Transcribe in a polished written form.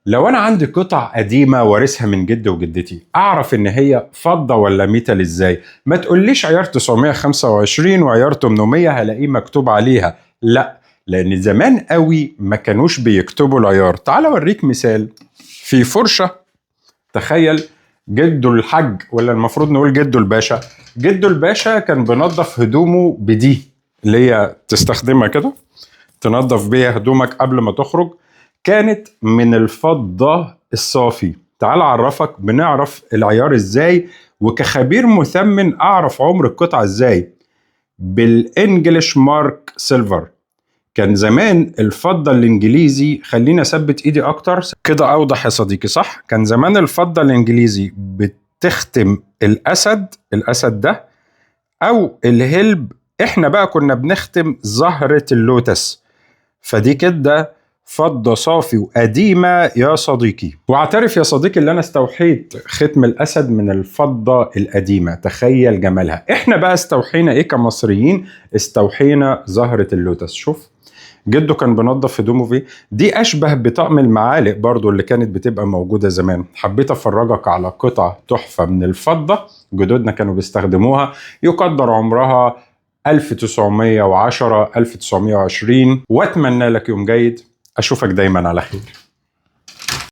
لو انا عندي قطع قديمه وارثها من جدي وجدتي، اعرف ان هي فضه ولا ميتال ازاي؟ ما تقوليش عيار 925 وعيار 800 هلاقيه مكتوب عليها، لا، لان زمان قوي ما كانوش بيكتبوا العيار. تعال اوريك مثال. في فرشه، تخيل جده الحاج، ولا المفروض نقول جده الباشا، جده الباشا كان بينظف هدومه بدي، اللي هي تستخدمها كده تنظف بيها هدومك قبل ما تخرج. كانت من الفضة الصافي. تعال اعرفك بنعرف العيار ازاي، وكخبير مثمن اعرف عمر القطعة ازاي. بالانجليش مارك سيلفر. كان زمان الفضة الانجليزي، خليني اثبت ايدي اكتر كده اوضح يا صديقي، صح؟ كان زمان الفضة الانجليزي بتختم الاسد ده او الهلب. احنا بقى كنا بنختم زهرة اللوتس. فدي كده فضة صافي وقديمة يا صديقي. واعترف يا صديقي اللي انا استوحيت ختم الاسد من الفضة القديمة. تخيل جمالها. احنا بقى استوحينا ايه كمصريين؟ استوحينا زهرة اللوتس. شوف جده كان بينظف هدومه فيه. دي اشبه بطقم المعالق برضو اللي كانت بتبقى موجودة زمان. حبيت افرجك على قطعة تحفة من الفضة جدودنا كانوا بيستخدموها، يقدر عمرها 1910 1920. واتمنى لك يوم جيد. اشوفك دايما على خير.